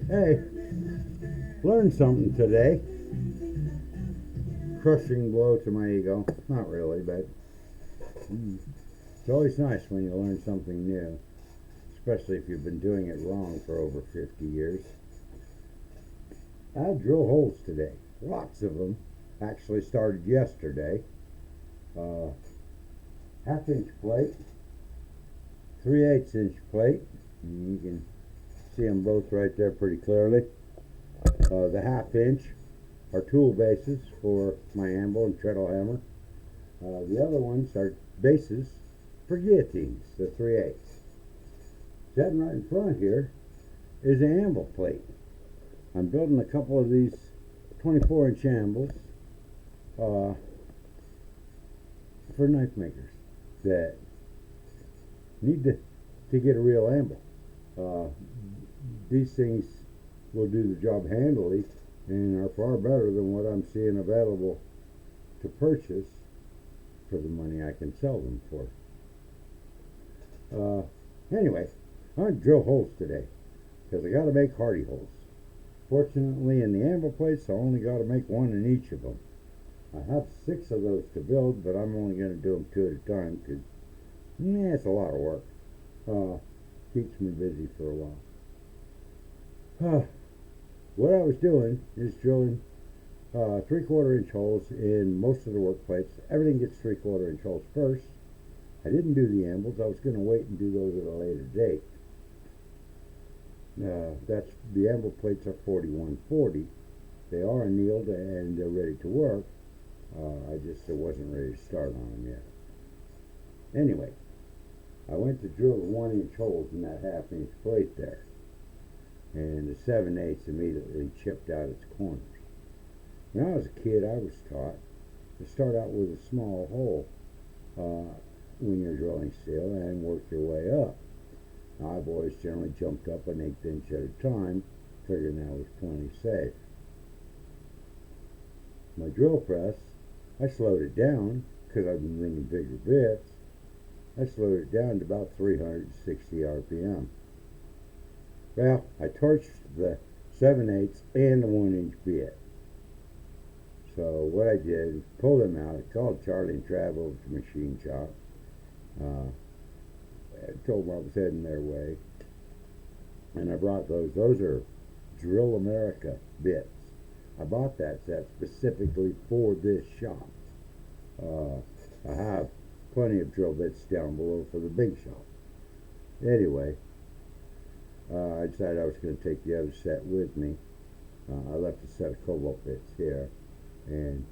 Hey, learned something today. Crushing blow to my ego. Not really, but it's always nice when you learn something new, especially if you've been doing it wrong for over 50 years. I drilled holes today. Lots of them. Actually started yesterday. Uh, Half-inch plate, 3/8 inch plate. You can see them both right there pretty clearly. The half-inch are tool bases for my anvil and treadle hammer. The other ones are bases for guillotines, the 3/8. Sitting right in front here is an anvil plate. I'm building a couple of these 24-inch anvils uh, for knife makers that need to get a real anvil. Uh, these things will do the job handily and are far better than what I'm seeing available to purchase for the money I can sell them for. Anyway, I'm going to drill holes today because I got to make hardy holes. Fortunately, in the anvil plates, I only got to make one in each of them. I have 6 of those to build, but I'm only going to do them 2 at a time because it's a lot of work. Keeps me busy for a while. What I was doing is drilling 3/4 inch holes in most of the work plates. Everything gets 3/4 inch holes first. I didn't do the anvils. I was going to wait and do those at a later date. That's the anvil plates are 4140. They are annealed and they're ready to work. I just wasn't ready to start on them yet. Anyway, I went to drill the 1-inch holes in that half-inch plate there, and the 7/8 immediately chipped out its corners. When I was a kid, I was taught to start out with a small hole when you're drilling steel and work your way up. Now, I've always generally jumped up an 1/8 inch at a time, figuring that was plenty safe. My drill press, I slowed it down because I've been running bigger bits. I slowed it down to about 360 RPM. Well, I torched the 7/8 and the 1-inch bit. So what I did is pull them out. I called Charlie and Trav over to Machine Shop. I told them I was heading their way. And I brought those. Those are Drill America bits. I bought that set specifically for this shop. I have plenty of drill bits down below for the big shop. Anyway, I decided I was going to take the other set with me. I left a set of Cobalt bits here, and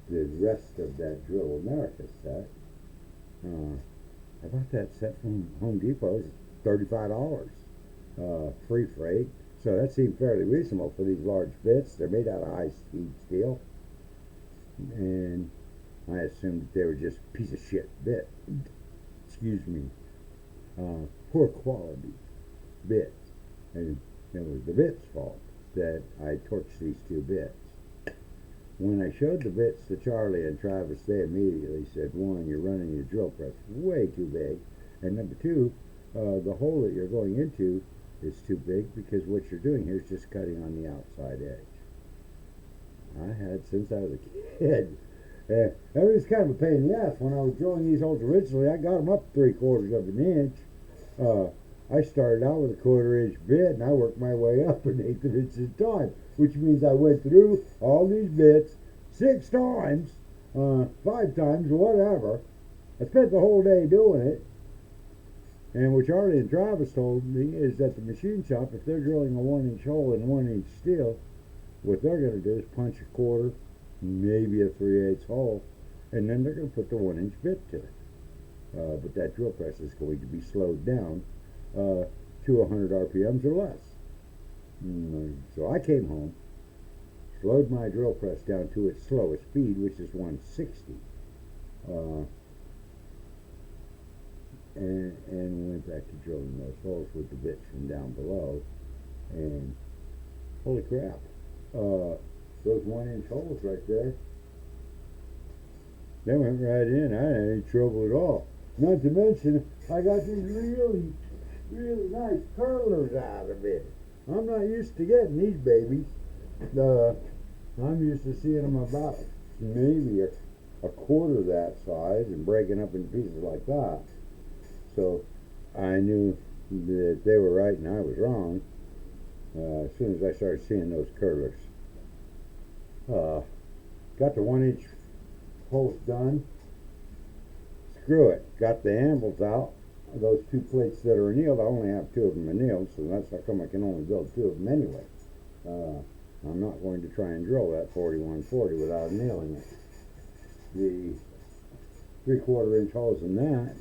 the rest of that Drill America set, I bought that set from Home Depot. It was $35, free freight. So that seemed fairly reasonable for these large bits. They're made out of high-speed steel, and I assumed that they were just a piece of shit bit. Excuse me, poor quality bits, and it was the bit's fault that I torched these 2 bits. When I showed the bits to Charlie and Travis, they immediately said, 1, you're running your drill press way too big, and number 2, the hole that you're going into is too big because what you're doing here is just cutting on the outside edge. I had since I was a kid. It was kind of a pain in the ass. When I was drilling these holes originally, I got them up 3/4 of an inch. I started out with a 1/4 inch bit and I worked my way up 1/8 of an inch at a time, which means I went through all these bits 6 times, 5 times, whatever. I spent the whole day doing it. And what Charlie and Travis told me is that the machine shop, if they're drilling a 1-inch hole in 1-inch steel, what they're going to do is punch a 1/4, maybe a 3/8 hole, and then they're going to put the 1-inch bit to it. But that drill press is going to be slowed down to 100 RPMs or less. So I came home, slowed my drill press down to its slowest speed, which is 160. And went back to drilling those holes with the bits from down below, and holy crap, those 1-inch holes right there, they went right in. I had any trouble at all. Not to mention, I got these really, really nice curlers out of it. I'm not used to getting these babies. Uh, I'm used to seeing them about maybe a quarter that size and breaking up into pieces like that. So I knew that they were right and I was wrong as soon as I started seeing those curlers. Uh, got the 1 inch post done. Screw it. Got the handles out. Those two plates that are annealed, I only have two of them annealed, so that's how come I can only build two of them anyway. I'm not going to try and drill that 4140 without nailing it. The 3/4 inch holes in that,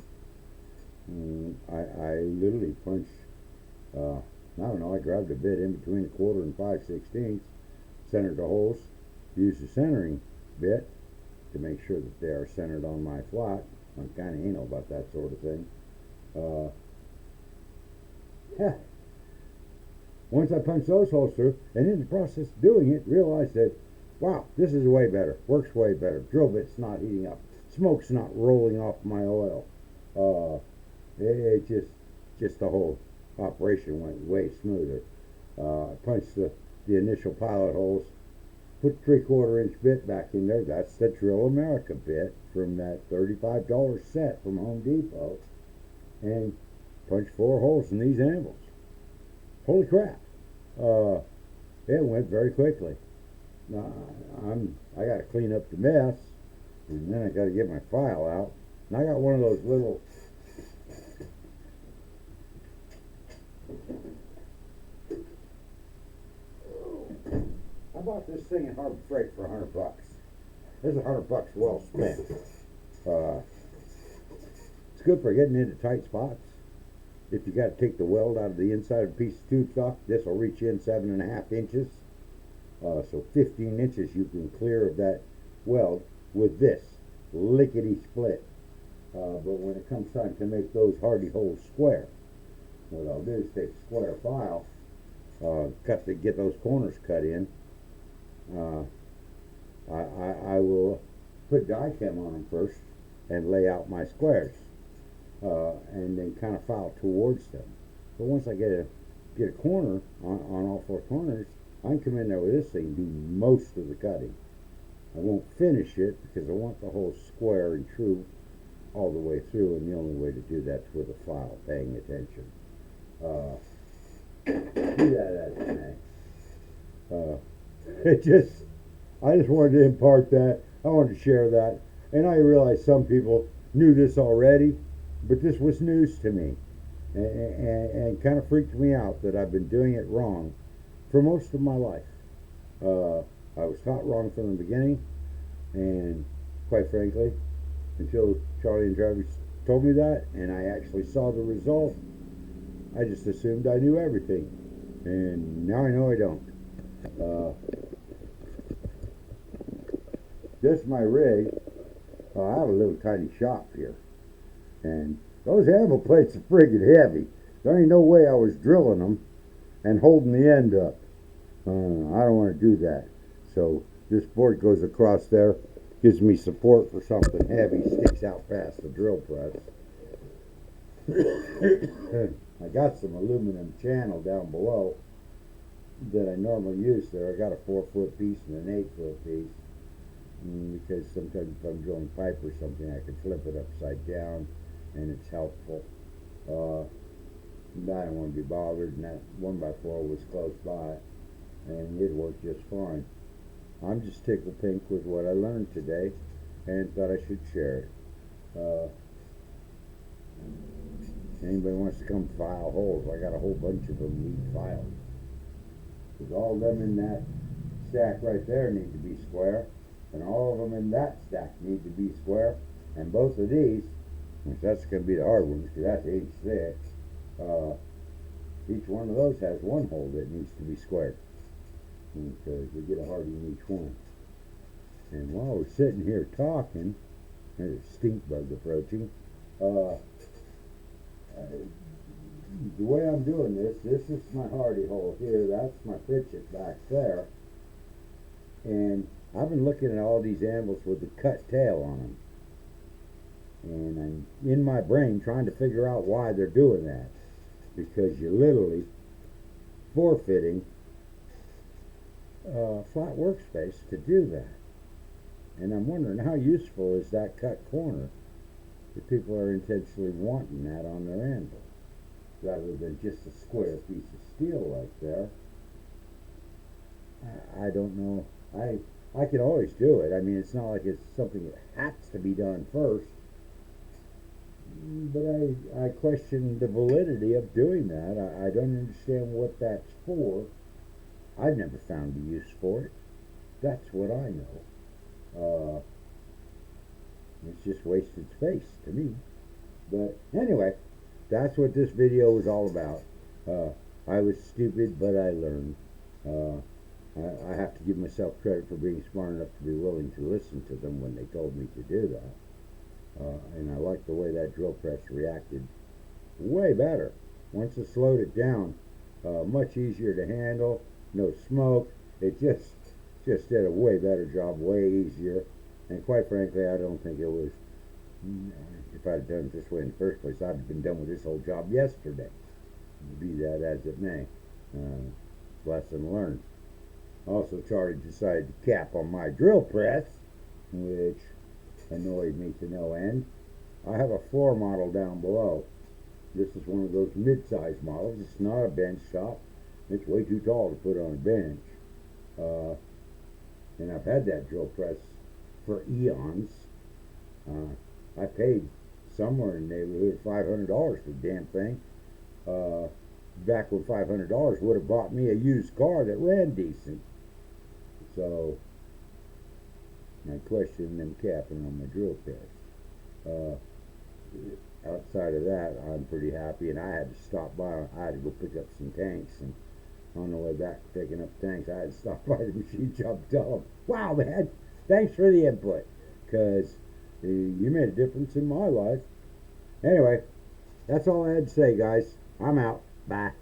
I literally punched, I don't know, I grabbed a bit in between 1/4 and 5/16, centered the holes, used the centering bit to make sure that they are centered on my flat. I'm kind of anal about that sort of thing. Once I punched those holes through, and in the process of doing it, realized that, wow, this is way better, works way better. Drill bit's not heating up, smoke's not rolling off my oil. It just the whole operation went way smoother. I punched the initial pilot holes, put 3/4 inch bit back in there. That's the Drill America bit from that $35 set from Home Depot, and punched 4 holes in these anvils. Holy crap! It went very quickly. I got to clean up the mess, and then I got to get my file out. And I got one of those little. I bought this thing at Harbor Freight for $100. This is $100 well spent. It's good for getting into tight spots. If you got to take the weld out of the inside of a piece of tube stock, this will reach in 7.5 inches. So 15 inches you can clear of that weld with this lickety split. But when it comes time to make those hardy holes square, what I'll do is take a square file, get those corners cut in. I will put die chem on them first and lay out my squares, and then kind of file towards them. But once I get a corner on all 4 corners, I can come in there with this thing and do most of the cutting. I won't finish it because I want the whole square and true all the way through, and the only way to do that's with a file paying attention. Do that as it may. I just wanted to impart that. I wanted to share that. And I realize some people knew this already, but this was news to me. And kind of freaked me out that I've been doing it wrong for most of my life. I was taught wrong from the beginning, and quite frankly, until Charlie and Travis told me that, and I actually saw the result, I just assumed I knew everything. And now I know I don't. This is my rig. I have a little tiny shop here, and those anvil plates are friggin' heavy. There ain't no way I was drilling them and holding the end up. I don't want to do that. So this board goes across there, gives me support for something heavy, sticks out past the drill press. I got some aluminum channel down below that I normally use there. I got a 4-foot piece and an 8-foot piece, because sometimes if I'm drilling pipe or something, I can flip it upside down, and it's helpful. I don't want to be bothered, and that 1x4 was close by, and it worked just fine. I'm just tickled pink with what I learned today, and thought I should share it. Anybody wants to come file holes, I got a whole bunch of them need filed. Because all of them in that stack right there need to be square, and all of them in that stack need to be square, and both of these, which that's going to be the hard ones, because that's 8 thick, each one of those has one hole that needs to be squared, because we get a hardy in each one. And while we're sitting here talking, there's a stink bug approaching. The way I'm doing this is my hardy hole here, that's my Pritchett back there, and I've been looking at all these anvils with the cut tail on them, and I'm in my brain trying to figure out why they're doing that, because you literally forfeiting flat workspace to do that. And I'm wondering how useful is that cut corner if people are intentionally wanting that on their anvil rather than just a square piece of steel right there. I don't know. I can always do it. I mean, it's not like it's something that has to be done first. But I question the validity of doing that. I don't understand what that's for. I've never found a use for it. That's what I know. It's just wasted space to me. But anyway, that's what this video was all about. I was stupid, but I learned. I have to give myself credit for being smart enough to be willing to listen to them when they told me to do that. And I like the way that drill press reacted way better. Once I slowed it down, much easier to handle, no smoke. It just did a way better job, way easier. And quite frankly, I don't think it was, if I'd have done it this way in the first place, I'd have been done with this whole job yesterday. Be that as it may. Lesson learned. Also, Charlie decided to cap on my drill press, which annoyed me to no end. I have a floor model down below. This is one of those mid-size models. It's not a bench top. It's way too tall to put on a bench. And I've had that drill press for eons. I paid somewhere in the neighborhood of $500 for the damn thing. Back when $500 would have bought me a used car that ran decent. So I question them capping on my drill press. Outside of that, I'm pretty happy, and I had to stop by. I had to go pick up some tanks, and on the way back picking up tanks, I had to stop by the machine shop and tell them, "Wow, man, thanks for the input, because you made a difference in my life." Anyway, that's all I had to say, guys. I'm out. Bye.